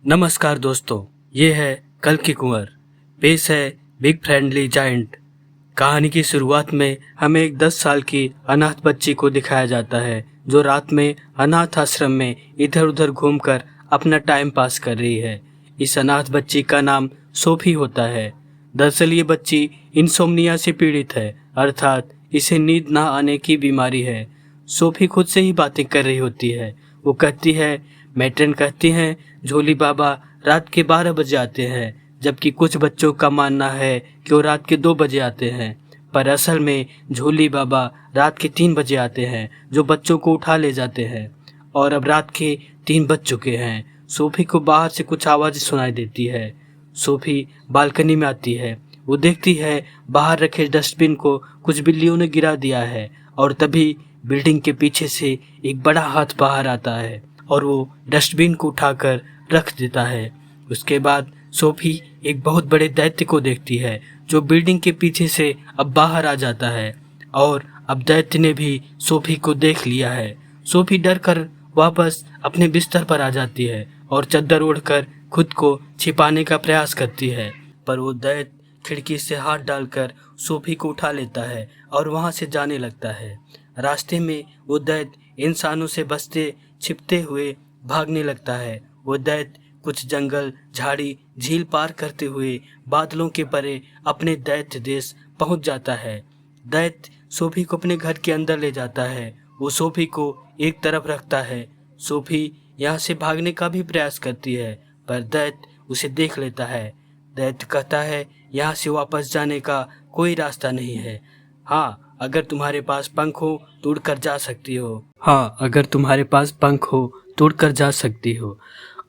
नमस्कार दोस्तों, ये है कल की कुंवर। पेश है बिग फ्रेंडली जायंट। कहानी की शुरुआत में हमें एक 10 साल की अनाथ बच्ची को दिखाया जाता है जो रात में अनाथ आश्रम में इधर उधर घूमकर अपना टाइम पास कर रही है। इस अनाथ बच्ची का नाम सोफी होता है। दरअसल ये बच्ची इंसोम्निया से पीड़ित है, अर्थात इसे नींद ना आने की बीमारी है। सोफी खुद से ही बातें कर रही होती है। वो कहती है, मैट्रन कहती हैं, झोली बाबा रात के 12 बजे आते हैं, जबकि कुछ बच्चों का मानना है कि वो रात के 2 बजे आते हैं। पर असल में झोली बाबा रात के 3 बजे आते हैं, जो बच्चों को उठा ले जाते हैं। और अब रात के 3 बज चुके हैं। सोफी को बाहर से कुछ आवाज़ सुनाई देती है। सोफी बालकनी में आती है। वो देखती है बाहर रखे डस्टबिन को कुछ बिल्लियों ने गिरा दिया है, और तभी बिल्डिंग के पीछे से एक बड़ा हाथ बाहर आता है और वो डस्टबिन को उठाकर रख देता है। उसके बाद सोफी एक बहुत बड़े दैत्य को देखती है जो बिल्डिंग के पीछे से अब बाहर आ जाता है, और अब दैत्य ने भी सोफी को देख लिया है। सोफी डर कर वापस अपने बिस्तर पर आ जाती है और चादर ओढ़कर खुद को छिपाने का प्रयास करती है, पर वो दैत्य खिड़की से हाथ डालकर सोफी को उठा लेता है और वहां से जाने लगता है। रास्ते में वो दैत्य इंसानों से बचते छिपते हुए भागने लगता है। वो दैत्य कुछ जंगल, झाड़ी, झील पार करते हुए बादलों के परे अपने दैत्य देश पहुंच जाता है। दैत्य सोफी को अपने घर के अंदर ले जाता है। वो सोफी को एक तरफ रखता है। सोफी यहाँ से भागने का भी प्रयास करती है, पर दैत्य उसे देख लेता है। दैत्य कहता है, यहाँ से वापस जाने का कोई रास्ता नहीं है। हाँ, अगर तुम्हारे पास पंख हो तो उड़कर जा सकती हो। हाँ, अगर तुम्हारे पास पंख हो तो उड़कर जा सकती हो।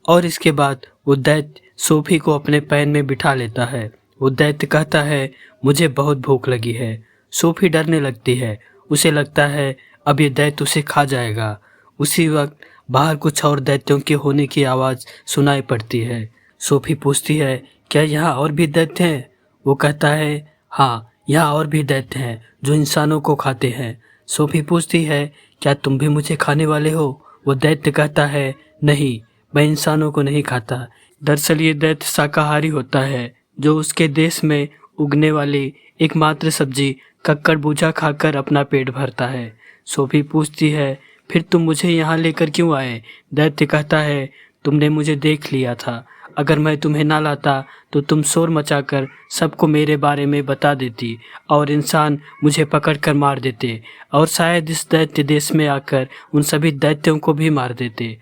और इसके बाद वो दैत्य सोफी को अपने पैर में बिठा लेता है। वो दैत्य कहता है, मुझे बहुत भूख लगी है। सोफी डरने लगती है। उसे लगता है अब ये दैत्य उसे खा जाएगा। उसी वक्त बाहर कुछ और दैत्यों के होने की आवाज़ सुनाई पड़ती है। सोफी पूछती है, क्या यहाँ और भी दैत्य हैं? वो कहता है, हाँ, यहाँ और भी दैत्य हैं जो इंसानों को खाते हैं। सोफी पूछती है, क्या तुम भी मुझे खाने वाले हो? वो दैत्य कहता है, नहीं, मैं इंसानों को नहीं खाता। दरअसल ये दैत्य शाकाहारी होता है, जो उसके देश में उगने वाली एकमात्र सब्जी कक्कड़बूझा खाकर अपना पेट भरता है। सोफी पूछती है, फिर तुम मुझे यहाँ लेकर क्यों आए? दैत्य कहता है, तुमने मुझे देख लिया था। अगर मैं तुम्हें ना लाता तो तुम शोर मचाकर सबको मेरे बारे में बता देती, और इंसान मुझे पकड़कर मार देते, और शायद इस दैत्य देश में आकर उन सभी दैत्यों को भी मार देते,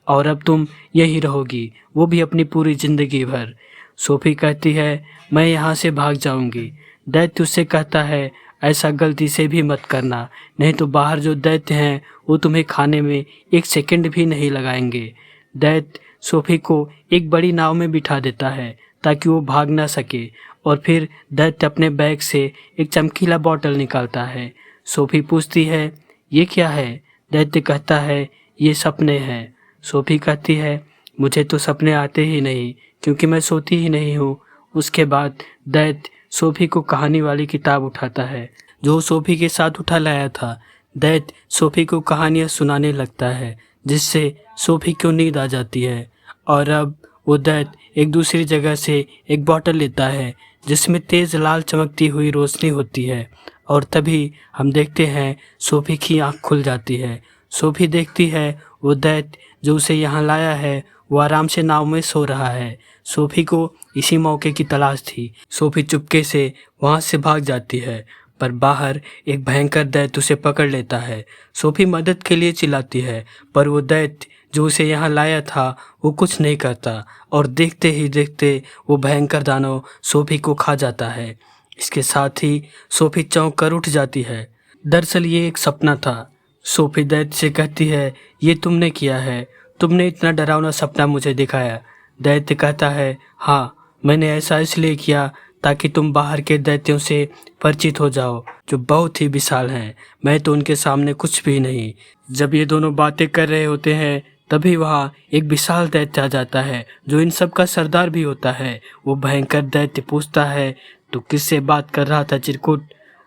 और अब तुम यही रहोगी, वो भी अपनी पूरी जिंदगी भर। सोफी कहती है, मैं यहाँ से भाग जाऊंगी। दैत्य उससे कहता है, ऐसा गलती से भी मत करना, नहीं तो बाहर जो दैत्य हैं वो तुम्हें खाने में 1 सेकंड भी नहीं लगाएंगे। दैत्य सोफी को एक बड़ी नाव में बिठा देता है ताकि वो भाग ना सके, और फिर दैत्य अपने बैग से एक चमकीला बॉटल निकालता है। सोफी पूछती है, ये क्या है? दैत्य कहता है, ये सपने हैं। सोफी कहती है, मुझे तो सपने आते ही नहीं, क्योंकि मैं सोती ही नहीं हूँ। उसके बाद दैत्य सोफी को कहानी वाली किताब उठाता है जो सोफी के साथ उठा लाया था। दैत्य सोफी को कहानियाँ सुनाने लगता है, जिससे सोफी को नींद आ जाती है। और अब वो दैत्य एक दूसरी जगह से एक बॉटल लेता है जिसमें तेज लाल चमकती हुई रोशनी होती है, और तभी हम देखते हैं सोफी की आंख खुल जाती है। सोफी देखती है वो दैत्य जो उसे यहाँ लाया है वो आराम से नाव में सो रहा है। सोफी को इसी मौके की तलाश थी। सोफी चुपके से वहाँ से भाग जाती है, पर बाहर एक भयंकर दैत्य उसे पकड़ लेता है। सोफी मदद के लिए चिल्लाती है, पर वो दैत्य जो उसे यहाँ लाया था वो कुछ नहीं करता, और देखते ही देखते वो भयंकर दानव सोफी को खा जाता है। इसके साथ ही सोफी चौंक कर उठ जाती है। दरअसल ये एक सपना था। सोफी दैत्य से कहती है, ये तुमने किया है, तुमने इतना डरावना सपना मुझे दिखाया। दैत्य कहता है, हाँ, मैंने ऐसा इसलिए किया ताकि तुम बाहर के दैत्यों से परिचित हो जाओ, जो बहुत ही विशाल हैं। मैं तो उनके सामने कुछ भी नहीं। जब ये दोनों बातें कर रहे होते हैं तभी वहाँ एक विशाल दैत्य आ जाता है जो इन सब का सरदार भी होता है। वो भयंकर दैत्य पूछता है, तो किससे बात कर रहा था चिरकुट?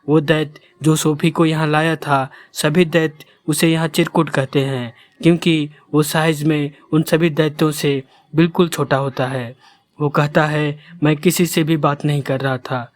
वो दैत्य जो सोफी को यहाँ लाया था, सभी दैत्य उसे यहाँ चिरकुट कहते हैं, क्योंकि वो साइज में उन सभी दैत्यों से बिल्कुल छोटा होता है। वो कहता है, मैं किसी से भी बात नहीं कर रहा था।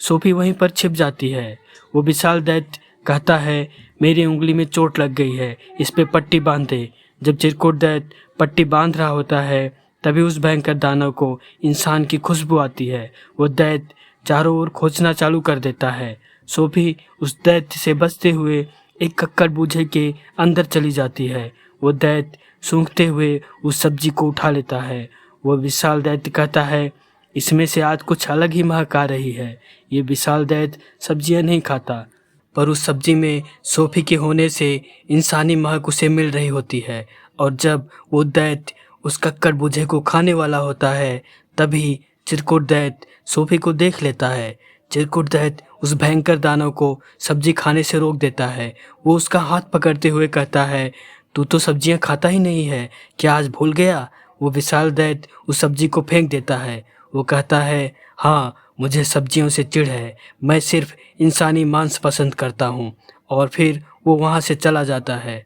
सोफी वहीं पर छिप जाती है। वो विशाल दैत्य कहता है, मेरी उंगली में चोट लग गई है, इस पे पट्टी बांध दे। जब चिरकुट दैत्य पट्टी बांध रहा होता है, तभी उस भयंकर दानव को इंसान की खुशबू आती है। वो दैत्य चारों ओर खोजना चालू कर देता है। सोफी उस दैत्य से बचते हुए एक कक्कड़ बूझे के अंदर चली जाती है। वो दैत्य सूंघते हुए उस सब्जी को उठा लेता है। वो विशाल दैत्य कहता है, इसमें से आज कुछ अलग ही महक आ रही है। ये विशाल दैत्य सब्जियां नहीं खाता, पर उस सब्जी में सोफी के होने से इंसानी महक उसे मिल रही होती है। और जब वो दैत्य उस कक्कड़ बूझे को खाने वाला होता है, तभी चिरकुट दैत्य सोफी को देख लेता है। चिरकुट दैत्य उस भयंकर दानव को सब्जी खाने से रोक देता है। वो उसका हाथ पकड़ते हुए कहता है, तू तो सब्जियां खाता ही नहीं है, क्या आज भूल गया? वो विशाल दैत्य उस सब्जी को फेंक देता है। वो कहता है, हाँ, मुझे सब्जियों से चिढ़ है, मैं सिर्फ इंसानी मांस पसंद करता हूँ। और फिर वो वहाँ से चला जाता है।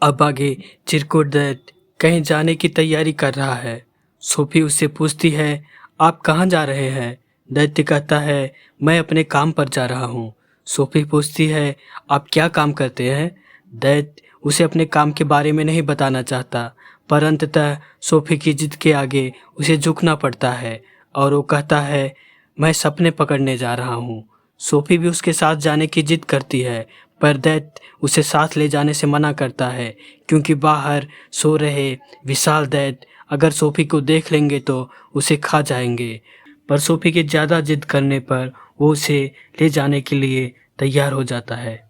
अब आगे चिरकुट दैत्य कहीं जाने की तैयारी कर रहा है। सोफी उससे पूछती है, आप कहाँ जा रहे हैं? दैत्य कहता है, मैं अपने काम पर जा रहा हूँ। सोफी पूछती है, आप क्या काम करते हैं? दैत्य उसे अपने काम के बारे में नहीं बताना चाहता, पर अंततः सोफी की जिद के आगे उसे झुकना पड़ता है और वो कहता है, मैं सपने पकड़ने जा रहा हूँ। सोफी भी उसके साथ जाने की जिद करती है, पर दैत्य उसे साथ ले जाने से मना करता है, क्योंकि बाहर सो रहे विशाल दैत्य अगर सोफी को देख लेंगे तो उसे खा जाएंगे। पर सोफी के ज़्यादा जिद करने पर वो उसे ले जाने के लिए तैयार हो जाता है।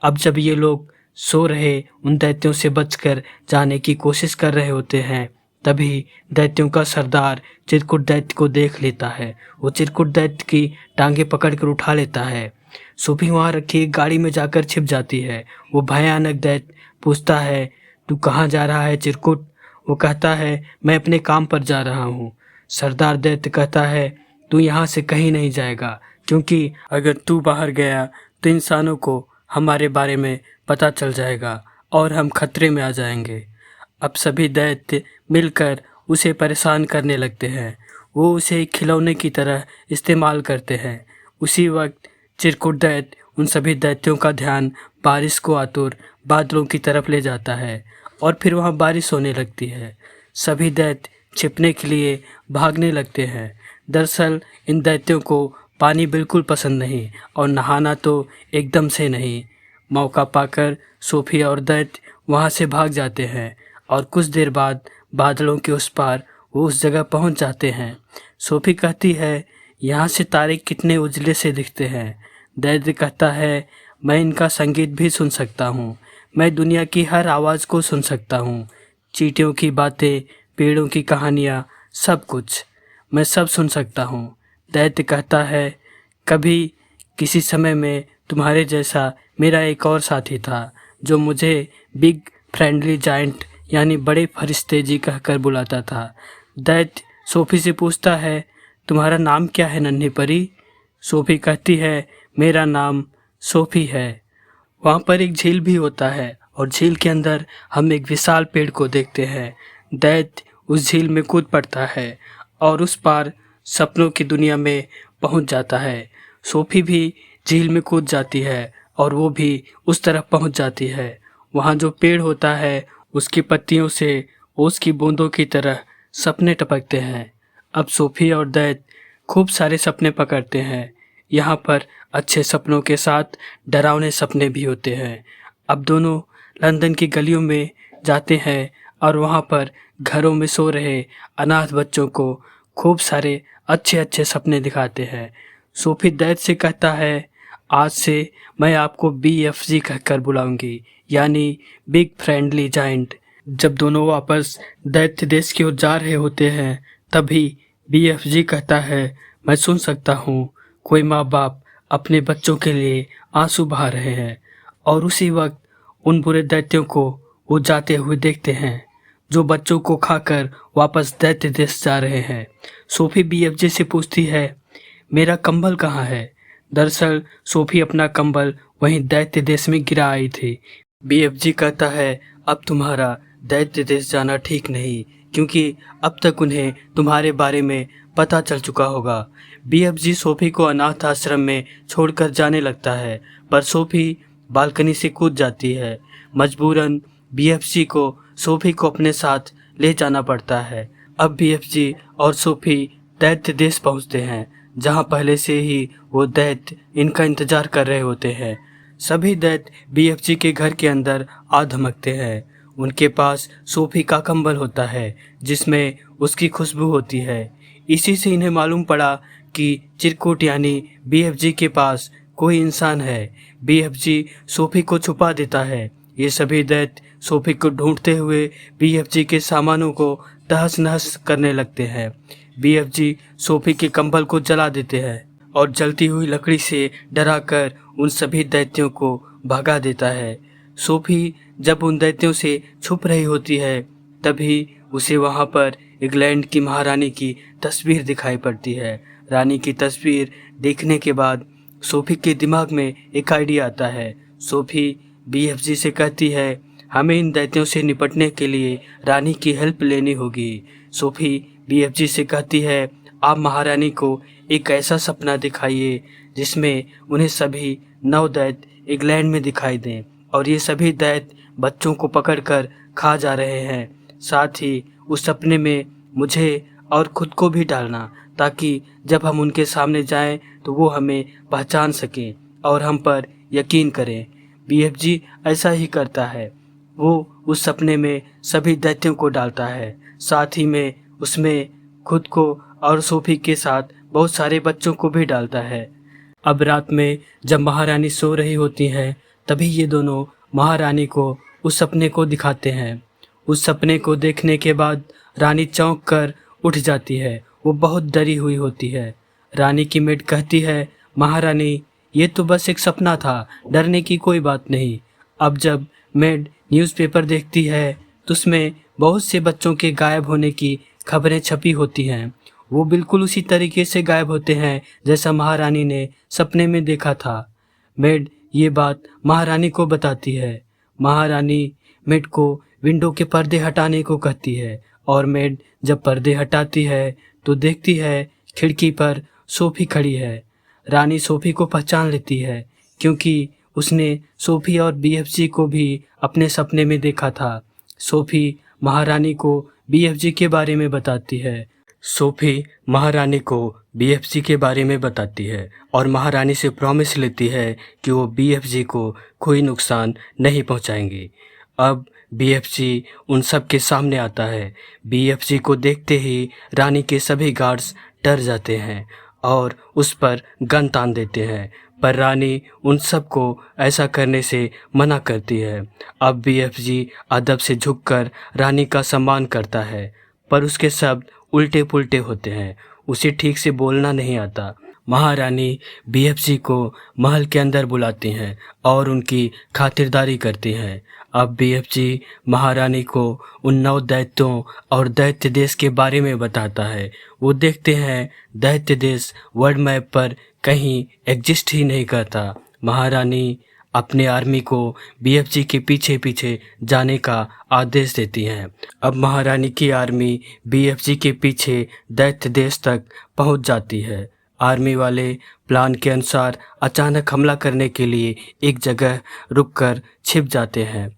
अब जब ये लोग सो रहे उन दैत्यों से बचकर जाने की कोशिश कर रहे होते हैं, तभी दैत्यों का सरदार चिरकुट दैत्य को देख लेता है। वो चिरकुट दैत्य की टांगे पकड़कर उठा लेता है। सोफी वहाँ रखी एक गाड़ी में जाकर छिप जाती है। वो भयानक दैत्य पूछता है, तू कहाँ जा रहा है चिरकुट? वो कहता है, मैं अपने काम पर जा रहा हूँ। सरदार दैत्य कहता है, तू यहाँ से कहीं नहीं जाएगा, क्योंकि अगर तू बाहर गया तो इंसानों को हमारे बारे में पता चल जाएगा और हम खतरे में आ जाएंगे। अब सभी दैत्य मिलकर उसे परेशान करने लगते हैं। वो उसे एक खिलौने की तरह इस्तेमाल करते हैं। उसी वक्त चिरकुट दैत्य उन सभी दैत्यों का ध्यान बारिश को आतुर बादलों की तरफ ले जाता है और फिर वहाँ बारिश होने लगती है। सभी दैत्य छिपने के लिए भागने लगते हैं। दरअसल इन दैत्यों को पानी बिल्कुल पसंद नहीं और नहाना तो एकदम से नहीं। मौका पाकर सोफी और दैत्य वहाँ से भाग जाते हैं और कुछ देर बाद बादलों के उस पार वो उस जगह पहुँच जाते हैं। सोफी कहती है, यहाँ से तारे कितने उजले से दिखते हैं। दैत्य कहता है, मैं इनका संगीत भी सुन सकता हूँ, मैं दुनिया की हर आवाज़ को सुन सकता हूँ, चींटियों की बातें, पेड़ों की कहानियाँ, सब कुछ मैं सब सुन सकता हूँ। दैत्य कहता है, कभी किसी समय में तुम्हारे जैसा मेरा एक और साथी था, जो मुझे बिग फ्रेंडली जायंट यानी बड़े फरिश्ते जी कहकर बुलाता था। दैत्य सोफी से पूछता है, तुम्हारा नाम क्या है नन्ही परी? सोफी कहती है, मेरा नाम सोफी है। वहाँ पर एक झील भी होता है और झील के अंदर हम एक विशाल पेड़ को देखते हैं। दैत्य उस झील में कूद पड़ता है और उस पार सपनों की दुनिया में पहुँच जाता है। सोफी भी झील में कूद जाती है और वो भी उस तरफ पहुँच जाती है। वहाँ जो पेड़ होता है उसकी पत्तियों से ओस की बूंदों की तरह सपने टपकते हैं। अब सोफी और दैत्य खूब सारे सपने पकड़ते हैं। यहाँ पर अच्छे सपनों के साथ डरावने सपने भी होते हैं। अब दोनों लंदन की गलियों में जाते हैं और वहाँ पर घरों में सो रहे अनाथ बच्चों को खूब सारे अच्छे अच्छे सपने दिखाते हैं। सोफी दैत्य से कहता है, आज से मैं आपको BFG कहकर बुलाऊंगी, यानी बिग फ्रेंडली जायंट। जब दोनों वापस दैत्य देश की ओर जा रहे होते हैं, तभी BFG कहता है, मैं सुन सकता हूँ कोई माँ बाप अपने बच्चों के लिए आंसू बहा रहे हैं। और उसी वक्त उन बुरे दैत्यों को वो जाते हुए देखते हैं, जो बच्चों को खाकर वापस दैत्य देश जा रहे हैं। सोफी BFG से पूछती है, मेरा कंबल कहाँ है? दरअसल सोफी अपना कंबल वहीं दैत्य देश में गिरा आई थी। BFG कहता है, अब तुम्हारा दैत्य देश जाना ठीक नहीं, क्योंकि अब तक उन्हें तुम्हारे बारे में पता चल चुका होगा। बीएफजी सोफी को अनाथ आश्रम में छोड़कर जाने लगता है, पर सोफी बालकनी से कूद जाती है। मजबूरन बीएफजी को सोफी को अपने साथ ले जाना पड़ता है। अब बीएफजी और सोफी दैत्य देश पहुंचते हैं, जहां पहले से ही वो दैत्य इनका इंतजार कर रहे होते हैं। सभी दैत्य बीएफजी के घर के अंदर आ धमकते हैं। उनके पास सोफी का कंबल होता है जिसमें उसकी खुशबू होती है। इसी से इन्हें मालूम पड़ा कि चिरकुट यानी बीएफजी के पास कोई इंसान है। बीएफजी सोफी को छुपा देता है। ये सभी दैत्य सोफी को ढूंढते हुए बीएफजी के सामानों को तहस नहस करने लगते हैं। बीएफजी सोफी के कंबल को जला देते हैं और जलती हुई लकड़ी से डराकर उन सभी दैत्यों को भगा देता है। सोफी जब उन दैत्यों से छुप रही होती है, तभी उसे वहां पर इंग्लैंड की महारानी की तस्वीर दिखाई पड़ती है। रानी की तस्वीर देखने के बाद सोफी के दिमाग में एक आइडिया आता है। सोफी बीएफजी से कहती है, हमें इन दैत्यों से निपटने के लिए रानी की हेल्प लेनी होगी। सोफी बीएफजी से कहती है, आप महारानी को एक ऐसा सपना दिखाइए जिसमें उन्हें सभी 9 दैत्य इंग्लैंड में दिखाई दें और ये सभी दैत्य बच्चों को पकड़कर खा जा रहे हैं। साथ ही उस सपने में मुझे और खुद को भी डालना, ताकि जब हम उनके सामने जाएं तो वो हमें पहचान सकें और हम पर यकीन करें। बीएफजी ऐसा ही करता है। वो उस सपने में सभी दैत्यों को डालता है, साथ ही में उसमें खुद को और सोफी के साथ बहुत सारे बच्चों को भी डालता है। अब रात में जब महारानी सो रही होती हैं, तभी ये दोनों महारानी को उस सपने को दिखाते हैं। उस सपने को देखने के बाद रानी चौंक कर उठ जाती है। वो बहुत डरी हुई होती है। रानी की मेड कहती है, महारानी ये तो बस एक सपना था, डरने की कोई बात नहीं। अब जब मेड न्यूज़पेपर देखती है तो उसमें बहुत से बच्चों के गायब होने की खबरें छपी होती हैं। वो बिल्कुल उसी तरीके से गायब होते हैं जैसा महारानी ने सपने में देखा था। मेड ये बात महारानी को बताती है। महारानी मेड को विंडो के पर्दे हटाने को कहती है और मेड जब पर्दे हटाती है तो देखती है खिड़की पर सोफी खड़ी है। रानी सोफी को पहचान लेती है क्योंकि उसने सोफी और बीएफजी को भी अपने सपने में देखा था। सोफी महारानी को बीएफजी के बारे में बताती है। सोफी महारानी को बीएफजी के बारे में बताती है और महारानी से प्रॉमिस लेती है कि वो बीएफजी को कोई नुकसान नहीं पहुंचाएंगी। अब बीएफजी उन सब के सामने आता है। बीएफजी को देखते ही रानी के सभी गार्ड्स डर जाते हैं और उस पर गन तान देते हैं, पर रानी उन सब को ऐसा करने से मना करती है। अब बीएफजी अदब से झुककर रानी का सम्मान करता है, पर उसके शब्द उल्टे पुल्टे होते हैं। उसे ठीक से बोलना नहीं आता। महारानी बीएफजी को महल के अंदर बुलाती हैं और उनकी खातिरदारी करती हैं। अब बीएफजी महारानी को उन 9 दैत्यों और दैत्य देश के बारे में बताता है। वो देखते हैं दैत्य देश वर्ल्ड मैप पर कहीं एग्जिस्ट ही नहीं करता। महारानी अपने आर्मी को बीएफजी के पीछे पीछे जाने का आदेश देती हैं। अब महारानी की आर्मी बीएफजी के पीछे दैत्य देश तक पहुंच जाती है। आर्मी वाले प्लान के अनुसार अचानक हमला करने के लिए एक जगह रुककर छिप जाते हैं।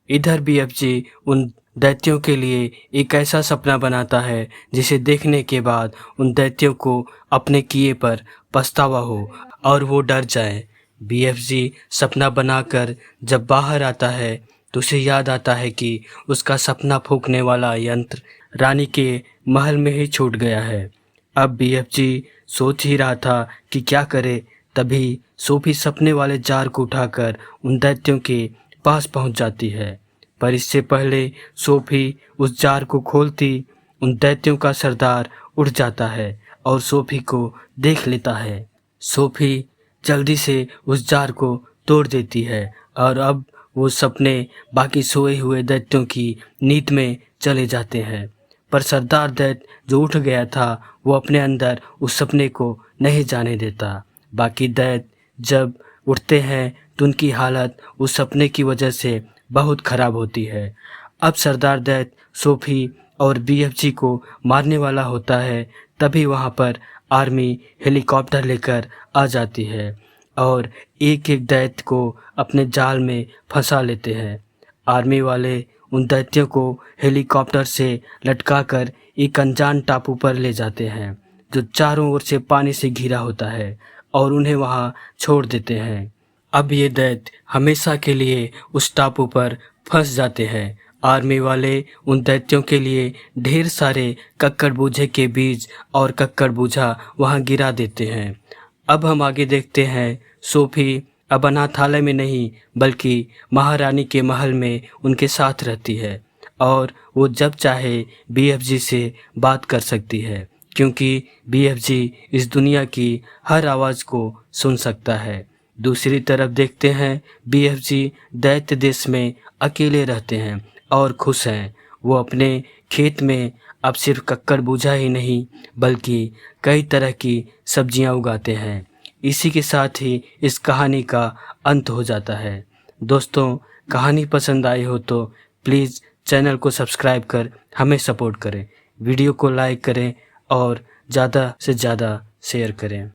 इधर बीएफजी उन दैत्यों के लिए एक ऐसा सपना बनाता है जिसे देखने के बाद उन दैत्यों को अपने किए पर पछतावा हो और वो डर जाए। बीएफजी सपना बनाकर जब बाहर आता है तो उसे याद आता है कि उसका सपना फूंकने वाला यंत्र रानी के महल में ही छूट गया है। अब बीएफजी सोच ही रहा था कि क्या करे, तभी सोफी सपने वाले जार को उठाकर उन दैत्यों के पास पहुंच जाती है। पर इससे पहले सोफी उस जार को खोलती उन दैत्यों का सरदार उठ जाता है और सोफी को देख लेता है। सोफी जल्दी से उस जार को तोड़ देती है और अब वो सपने बाकी सोए हुए दैत्यों की नींद में चले जाते हैं। पर सरदार दैत्य जो उठ गया था वो अपने अंदर उस सपने को नहीं जाने देता। बाकी दैत्य जब उठते हैं तो उनकी हालत उस सपने की वजह से बहुत खराब होती है। अब सरदार दैत्य सोफी और बीएफजी को मारने वाला होता है, तभी वहाँ पर आर्मी हेलीकॉप्टर लेकर आ जाती है और एक एक दैत्य को अपने जाल में फंसा लेते हैं। आर्मी वाले उन दैत्यों को हेलीकॉप्टर से लटकाकर एक अनजान टापू पर ले जाते हैं जो चारों ओर से पानी से घिरा होता है और उन्हें वहाँ छोड़ देते हैं। अब ये दैत्य हमेशा के लिए उस टापू पर फंस जाते हैं। आर्मी वाले उन दैत्यों के लिए ढेर सारे कक्कड़ बूझे के बीज और कक्कड़ बूझा वहाँ गिरा देते हैं। अब हम आगे देखते हैं, सोफी अब अनाथालय में नहीं बल्कि महारानी के महल में उनके साथ रहती है और वो जब चाहे बीएफजी से बात कर सकती है, क्योंकि बीएफजी इस दुनिया की हर आवाज़ को सुन सकता है। दूसरी तरफ देखते हैं, बीएफजी दैत्य देश में अकेले रहते हैं और खुश हैं। वो अपने खेत में अब सिर्फ कक्कड़ बूझा ही नहीं बल्कि कई तरह की सब्जियां उगाते हैं। इसी के साथ ही इस कहानी का अंत हो जाता है। दोस्तों, कहानी पसंद आई हो तो प्लीज़ चैनल को सब्सक्राइब कर हमें सपोर्ट करें, वीडियो को लाइक करें और ज़्यादा से ज़्यादा शेयर करें।